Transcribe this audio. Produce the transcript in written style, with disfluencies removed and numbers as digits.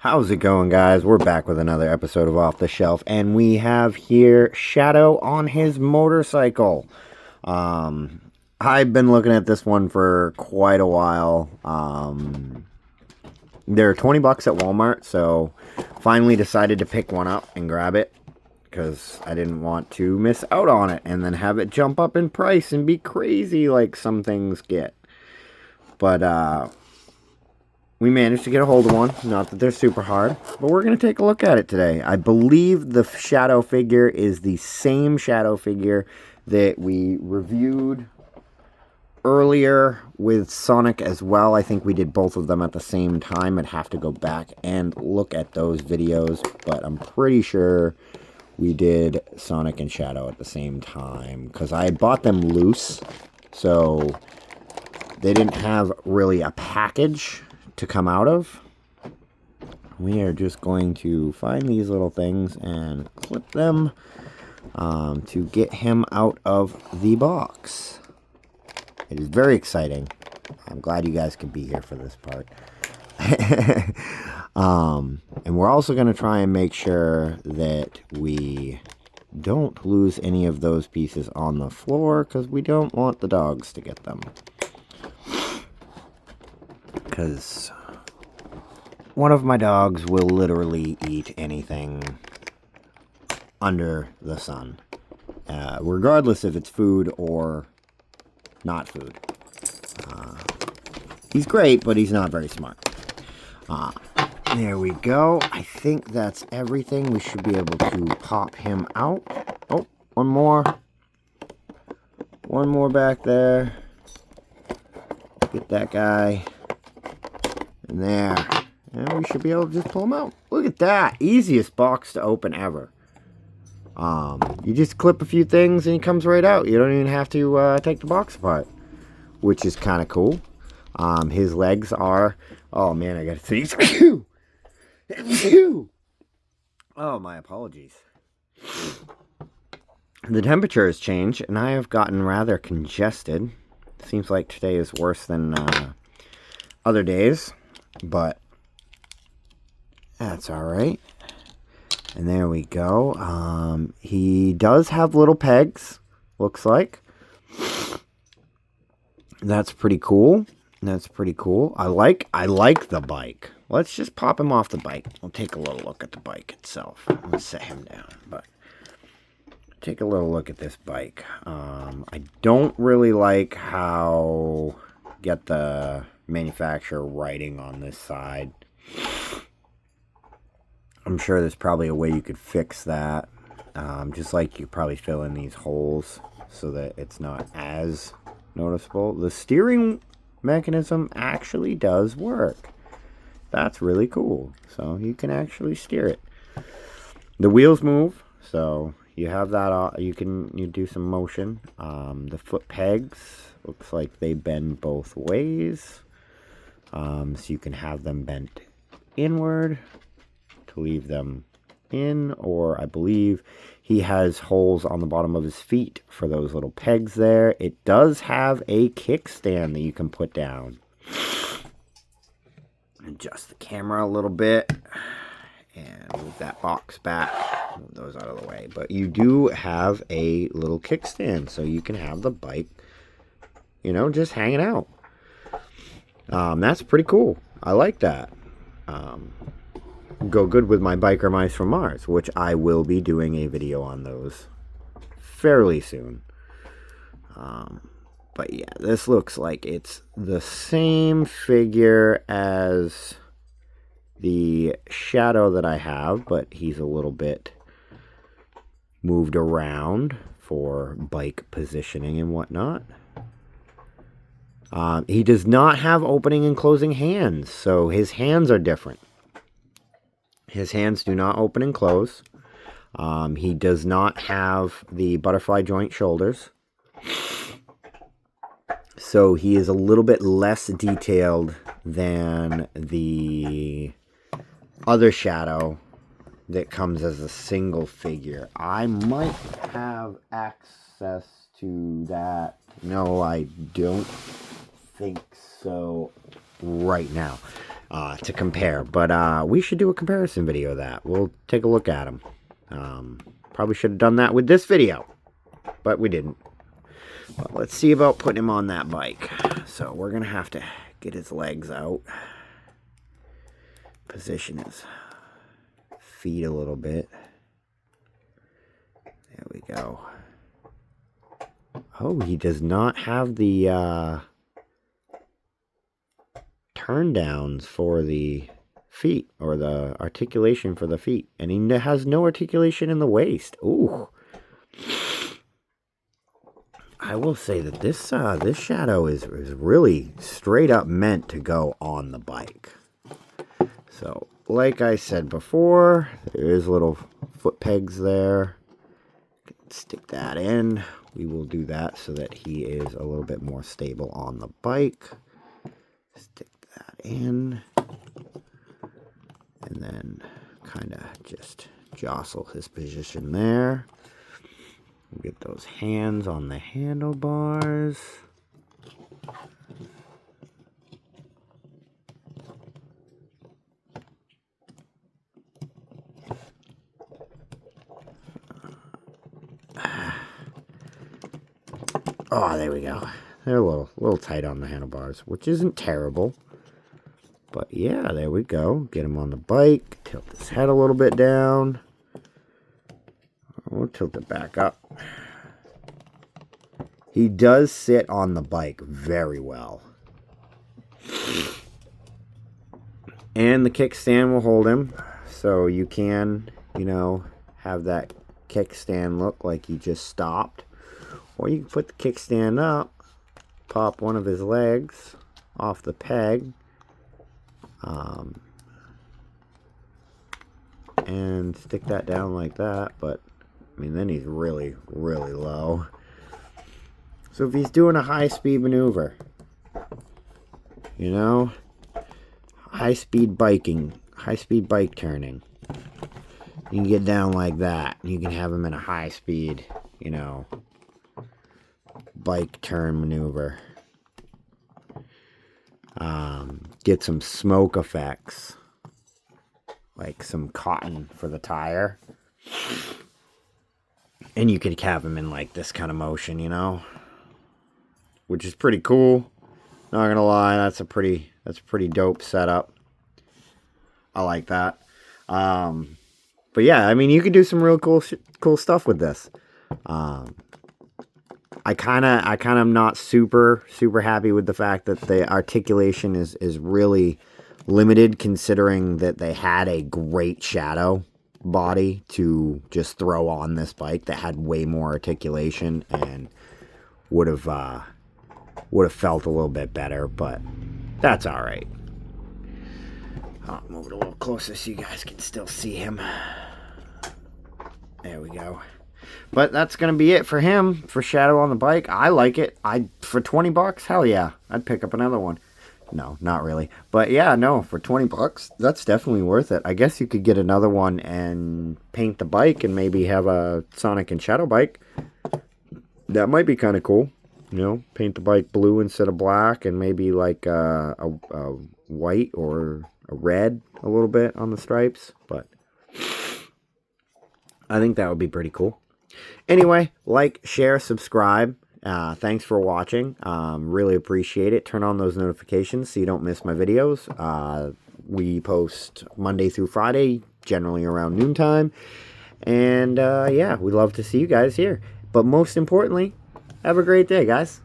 How's it going, guys? We're back with another episode of Off the Shelf, and we have here Shadow on his motorcycle. I've been looking at this one for quite a while. They're 20 bucks at Walmart, so finally decided to pick one up and grab it because I didn't want to miss out on it and then have it jump up in price and be crazy like some things get. But we managed to get a hold of one. Not that they're super hard, but we're going to take a look at it today. I believe the Shadow figure is the same Shadow figure that we reviewed earlier with Sonic as well. I think we did both of them at the same time. I'd have to go back and look at those videos, but I'm pretty sure we did Sonic and Shadow at the same time because I had bought them loose, so they didn't have really a package to come out of. We are just going to find these little things and clip them to get him out of the box. It is very exciting. I'm glad you guys could be here for this part. And we're also going to try and make sure that we don't lose any of those pieces on the floor because we don't want the dogs to get them. Because one of my dogs will literally eat anything under the sun, regardless if it's food or not food. He's great, but he's not very smart. There we go. I think that's everything. We should be able to pop him out. Oh, one more. One more back there. Get that guy. And there. And we should be able to just pull him out. Look at that. Easiest box to open ever. You just clip a few things and he comes right out. You don't even have to take the box apart, which is kind of cool. His legs are... Oh, man, I got to sneeze. Oh, my apologies. The temperature has changed, and I have gotten rather congested. Seems like today is worse than other days, but that's all right. And there we go. He does have little pegs, looks like. That's pretty cool. That's pretty cool. I like the bike. Let's just pop him off the bike. We'll take a little look at the bike itself. Let's set him down. But take a little look at this bike. I don't really like how get the manufacturer writing on this side. I'm sure there's probably a way you could fix that. Just like you probably fill in these holes so that it's not as noticeable. The steering mechanism actually does work. That's really cool. So you can actually steer it. The wheels move, so you have that. You do some motion. The foot pegs looks like they bend both ways, so you can have them bent inward to leave them in, or I believe he has holes on the bottom of his feet for those little pegs there. It does have a kickstand that you can put down. Adjust the camera a little bit and move that box back. Move those out of the way. But you do have a little kickstand, so you can have the bike, just hanging out. That's pretty cool. I like that. Go good with my biker mice from Mars, which I will be doing a video on those fairly soon. But yeah, this looks like it's the same figure as the Shadow that I have, but he's a little bit moved around for bike positioning and whatnot. He does not have opening and closing hands, so his hands are different. His hands do not open and close. He does not have the butterfly joint shoulders. So he is a little bit less detailed than the other Shadow that comes as a single figure. I might have access to that. No, I don't think so right now. to compare. But we should do a comparison video of that. We'll take a look at them. Probably should have done that with this video, but we didn't. But let's see about putting him on that bike. So we're going to have to get his legs out. Position his feet a little bit. There we go. Oh, he does not have the turn downs for the feet, or the articulation for the feet. And he has no articulation in the waist. Ooh. I will say that this this shadow is really straight up meant to go on the bike. So, like I said before, there is little foot pegs there. Stick that in. We will do that so that he is a little bit more stable on the bike. Stick that in. And then kind of just jostle his position there. Get those hands on the handlebars. Oh, there we go. They're a little tight on the handlebars, which isn't terrible. But yeah, there we go. Get him on the bike. Tilt his head a little bit down. We'll tilt it back up. He does sit on the bike very well. And the kickstand will hold him. So you can, have that kickstand look like he just stopped. Or you can put the kickstand up, pop one of his legs off the peg, and stick that down like that. But, then he's really, really low. So if he's doing a high-speed maneuver, high-speed biking, high-speed bike turning, you can get down like that. You can have him in a high-speed, bike turn maneuver. Get some smoke effects, like some cotton for the tire. And you could have him in like this kind of motion, which is pretty cool. Not gonna lie, that's a pretty dope setup. I like that. But yeah, you can do some real cool stuff with this. I kind of am not super happy with the fact that the articulation is really limited, considering that they had a great shadow body to just throw on this bike that had way more articulation and would have felt a little bit better, but that's all right. I'll move it a little closer so you guys can still see him. There we go. But that's going to be it for him, for Shadow on the bike. I like it. For $20, hell yeah, I'd pick up another one. No, not really. But yeah, no, for $20, that's definitely worth it. I guess you could get another one and paint the bike and maybe have a Sonic and Shadow bike. That might be kind of cool. Paint the bike blue instead of black, and maybe like a white or a red a little bit on the stripes. But I think that would be pretty cool. Anyway, like, share, subscribe. Thanks for watching. Really appreciate it. Turn on those notifications so you don't miss my videos. We post Monday through Friday, generally around noontime. And yeah, we'd love to see you guys here. But most importantly, have a great day, guys.